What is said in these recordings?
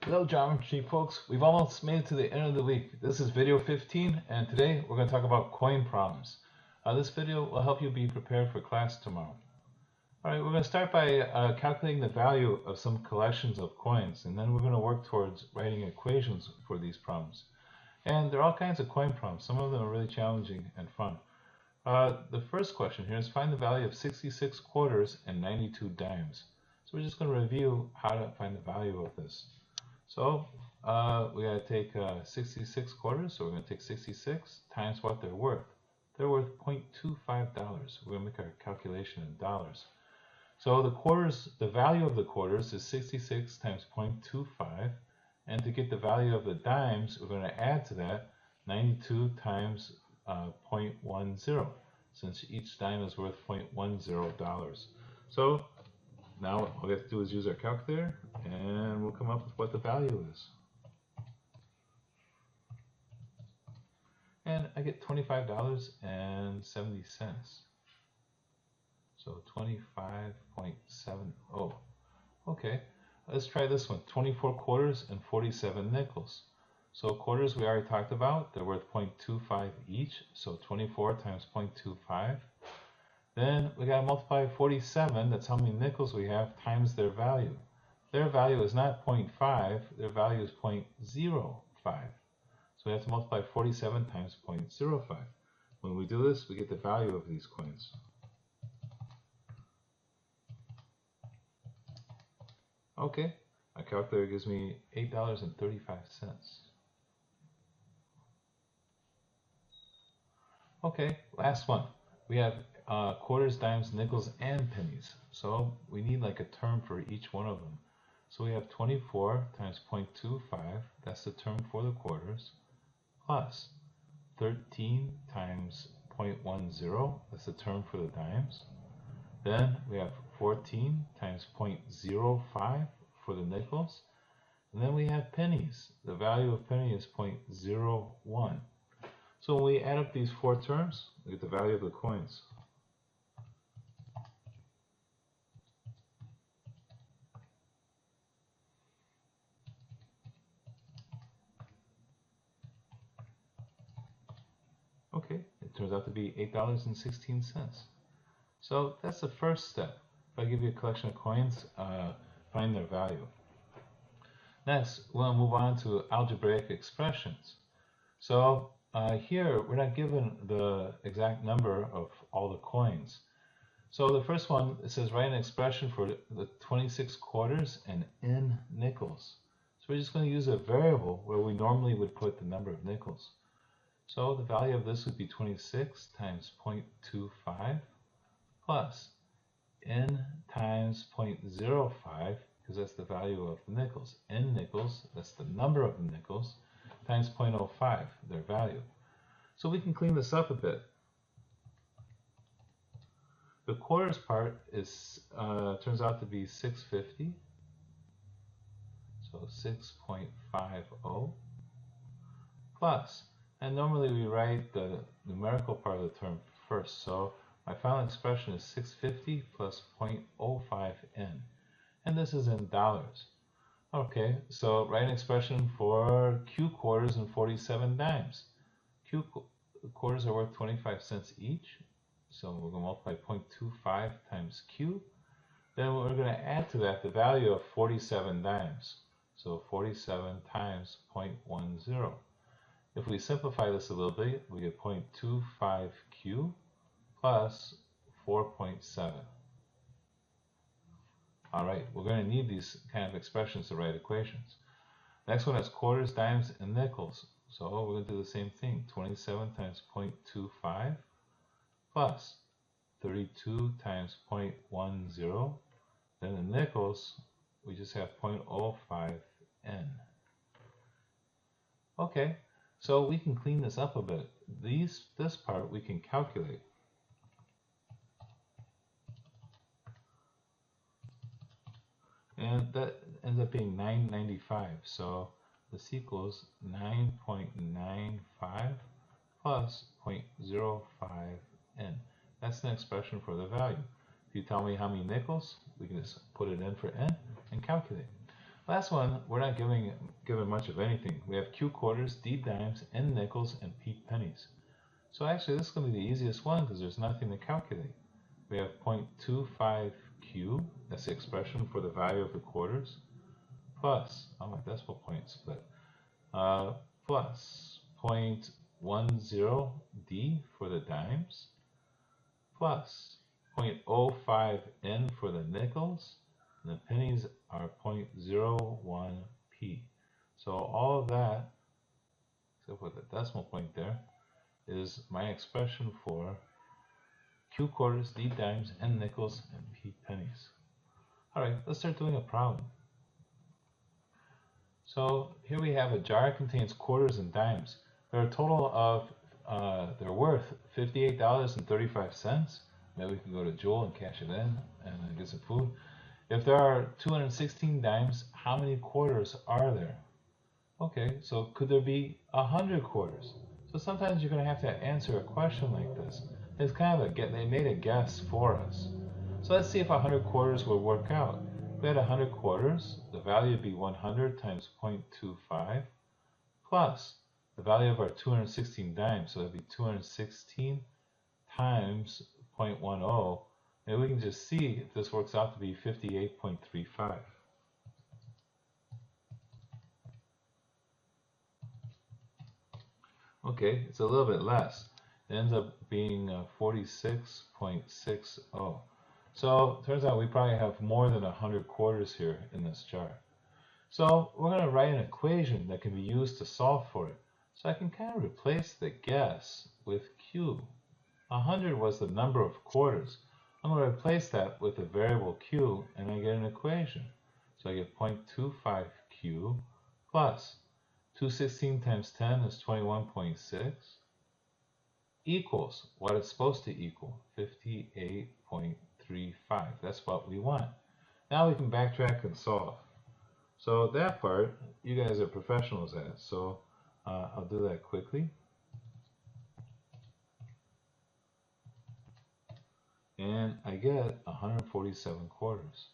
Hello Geometry folks, we've almost made it to the end of the week. This is video 15 and today we're going to talk about coin problems. This video will help you be prepared for class tomorrow. Alright, we're going to start by calculating the value of some collections of coins, and then we're going to work towards writing equations for these problems. And there are all kinds of coin problems. Some of them are really challenging and fun. The first question here is find the value of 66 quarters and 92 dimes. So we're just going to review how to find the value of this. So we got to take 66 quarters, so we're going to take 66 times what they're worth. They're worth $0.25. We're going to make our calculation in dollars. So the quarters, the value of the quarters is 66 times 0.25, and to get the value of the dimes, we're going to add to that 92 times 0.10, since each dime is worth $0.10. So now all we have to do is use our calculator and we'll come up with what the value is. And I get $25.70. So 25.70. Okay, let's try this one. 24 quarters and 47 nickels. So quarters we already talked about, they're worth 0.25 each, so 24 times 0.25. Then we got to multiply 47, that's how many nickels we have, times their value. Their value is not 0.5, their value is 0.05. So we have to multiply 47 times 0.05. When we do this, we get the value of these coins. Okay, my calculator gives me $8.35. Okay, last one. We have quarters, dimes, nickels, and pennies. So we need like a term for each one of them. So we have 24 times 0.25, that's the term for the quarters, plus 13 times 0.10, that's the term for the dimes. Then we have 14 times 0.05 for the nickels. And then we have pennies. The value of penny is 0.01. So when we add up these four terms, we get the value of the coins. Okay, it turns out to be $8.16. So that's the first step. If I give you a collection of coins, find their value. Next, we'll move on to algebraic expressions. So here, we're not given the exact number of all the coins. So the first one, it says write an expression for the 26 quarters and n nickels. So we're just going to use a variable where we normally would put the number of nickels. So the value of this would be 26 times 0.25 plus n times 0.05, because that's the value of the nickels. N nickels, that's the number of the nickels, times 0.05, their value. So we can clean this up a bit. The quarters part is turns out to be 650, so 6.50 plus, and normally we write the numerical part of the term first, so my final expression is 650 plus 0.05n, and this is in dollars. Okay, so write an expression for Q quarters and 47 dimes. Q quarters are worth 25 cents each, so we're going to multiply 0.25 times Q. Then we're going to add to that the value of 47 dimes. So 47 times 0.10. If we simplify this a little bit, we get 0.25Q plus 4.7. All right, we're going to need these kind of expressions to write equations. Next one is quarters, dimes, and nickels. So we're going to do the same thing. 27 times 0.25 plus 32 times 0.10. Then the nickels, we just have 0.05n. Okay, so we can clean this up a bit. This part we can calculate. And that ends up being 9.95. So this equals 9.95 plus 0.05n. That's an expression for the value. If you tell me how many nickels, we can just put it in for n and calculate. Last one, we're not given much of anything. We have Q quarters, D dimes, N nickels, and P pennies. So actually this is going to be the easiest one because there's nothing to calculate. We have 0.25Q, that's the expression for the value of the quarters, plus, oh my decimal point split, plus 0.10D for the dimes, plus 0.05N for the nickels, and the pennies are 0.01P. So all of that, except for the decimal point there, is my expression for Q quarters, D dimes, N nickels, and P pennies. All right, let's start doing a problem. So here we have a jar that contains quarters and dimes. They're a total of, they're worth $58.35. Maybe we can go to Jewel and cash it in and get some food. If there are 216 dimes, how many quarters are there? Okay, so could there be 100 quarters? So sometimes you're going to have to answer a question like this. It's kind of they made a guess for us. So let's see if 100 quarters will work out. If we had 100 quarters, the value would be 100 times 0.25 plus the value of our 216 dimes. So that'd be 216 times 0.10. And we can just see if this works out to be 58.35. Okay, it's a little bit less. It ends up being 46.60. So it turns out we probably have more than 100 quarters here in this jar. So we're going to write an equation that can be used to solve for it. So I can kind of replace the guess with Q. 100 was the number of quarters. I'm going to replace that with the variable Q and I get an equation. So I get 0.25Q plus 216 times 10 is 21.6 equals what it's supposed to equal, 58.35. That's what we want. Now we can backtrack and solve. So that part, you guys are professionals at, so I'll do that quickly. And I get 147 quarters.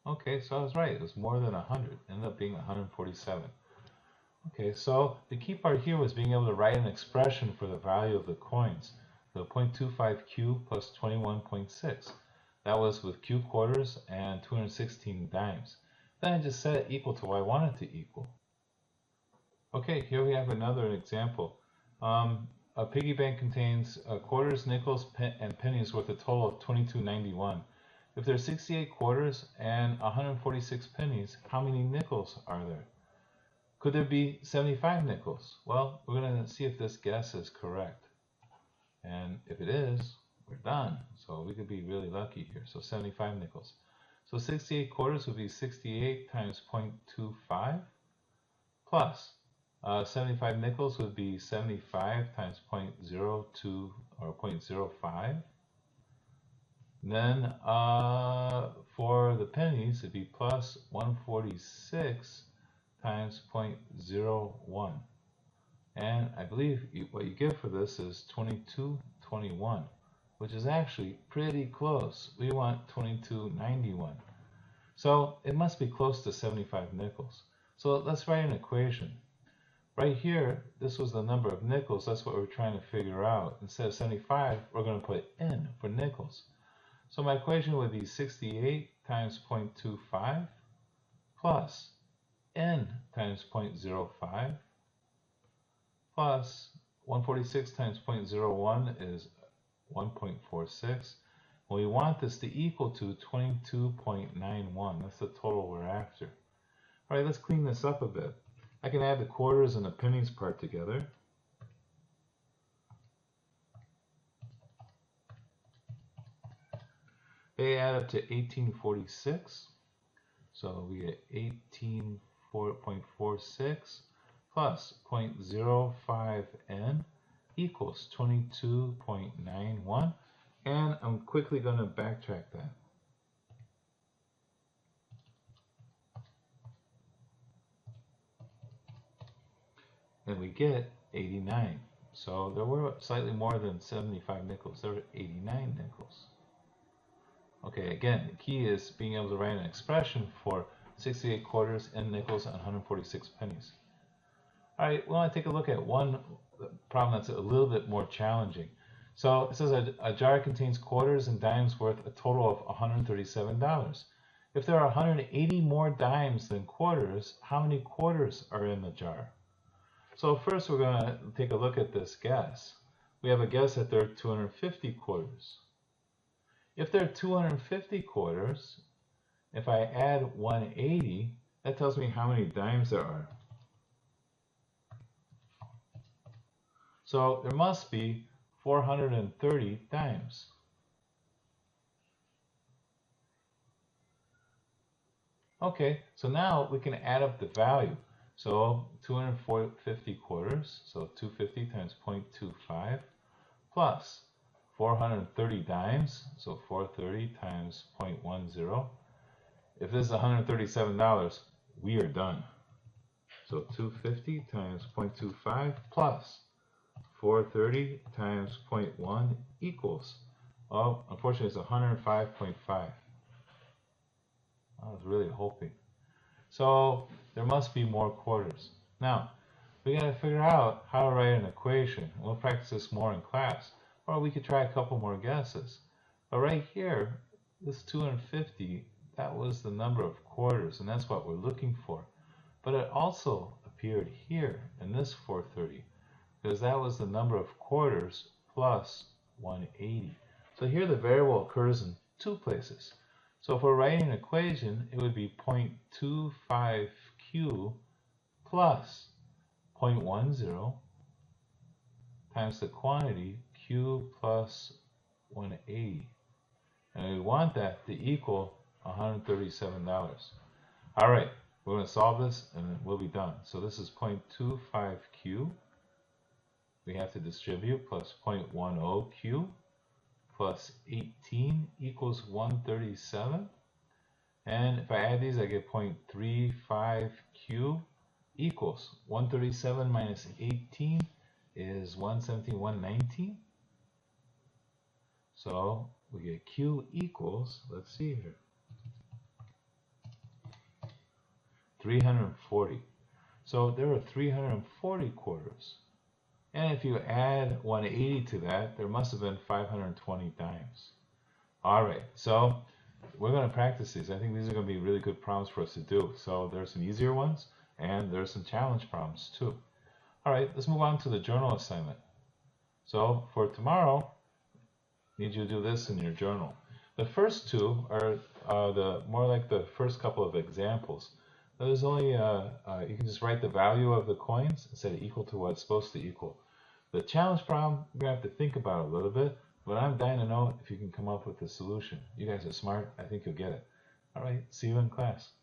Okay, so I was right. It was more than 100. It ended up being 147. Okay, so the key part here was being able to write an expression for the value of the coins. The 0.25Q plus 21.6. That was with Q quarters and 216 dimes. Then I just set it equal to what I want it to equal. Okay, here we have another example. A piggy bank contains quarters, nickels, and pennies worth a total of $22.91. If there's 68 quarters and 146 pennies, how many nickels are there? Could there be 75 nickels? Well, we're going to see if this guess is correct. And if it is, we're done. So we could be really lucky here. So 75 nickels. So 68 quarters would be 68 times 0.25 plus 75 nickels would be 75 times 0.02 or 0.05. Then for the pennies, it'd be plus 146 times 0.01. And I believe what you get for this is 22.21, which is actually pretty close. We want 22.91. So it must be close to 75 nickels. So let's write an equation. Right here, this was the number of nickels. That's what we're trying to figure out. Instead of 75, we're going to put N for nickels. So my equation would be 68 times 0.25 plus N times 0.05 plus 146 times 0.01 is 1.46. We want this to equal to 22.91. That's the total we're after. All right, let's clean this up a bit. I can add the quarters and the pennies part together. They add up to 1846. So we get 18.46 plus 0.05N equals 22.91. And I'm quickly going to backtrack that. And we get 89. So there were slightly more than 75 nickels. There were 89 nickels. Okay, again, the key is being able to write an expression for 68 quarters and nickels and 146 pennies. All right, we want to take a look at one problem that's a little bit more challenging. So it says a jar contains quarters and dimes worth a total of $137. If there are 180 more dimes than quarters, how many quarters are in the jar? So first we're going to take a look at this guess. We have a guess that there are 250 quarters. If there are 250 quarters, if I add 180, that tells me how many dimes there are. So there must be 430 dimes. Okay, so now we can add up the value. So 250 quarters, so 250 times 0.25 plus 430 dimes, so 430 times 0.10. If this is $137, we are done. So 250 times 0.25 plus 430 times 0.1 equals, oh, unfortunately it's 105.5. I was really hoping. So there must be more quarters. Now, we got to figure out how to write an equation. We'll practice this more in class, or we could try a couple more guesses. But right here, this 250, that was the number of quarters, and that's what we're looking for. But it also appeared here in this 430, because that was the number of quarters plus 180. So here the variable occurs in two places. So if we're writing an equation, it would be 0.25q plus 0.10 times the quantity q plus 180. And we want that to equal $137. All right, we're going to solve this and we'll be done. So this is 0.25q. We have to distribute plus 0.10q plus 18 equals 137. And if I add these, I get 0.35q equals 137 minus 18 is 117, 119. So we get q equals, let's see here, 340. So there are 340 quarters. And if you add 180 to that, there must have been 520 dimes. All right, so we're going to practice these. I think these are going to be really good problems for us to do. So there's some easier ones, and there's some challenge problems too. All right, let's move on to the journal assignment. So for tomorrow, I need you to do this in your journal. The first two are more like the first couple of examples. There's only, you can just write the value of the coins and set it equal to what it's supposed to equal. The challenge problem, you're going to have to think about it a little bit, but I'm dying to know if you can come up with a solution. You guys are smart. I think you'll get it. All right, see you in class.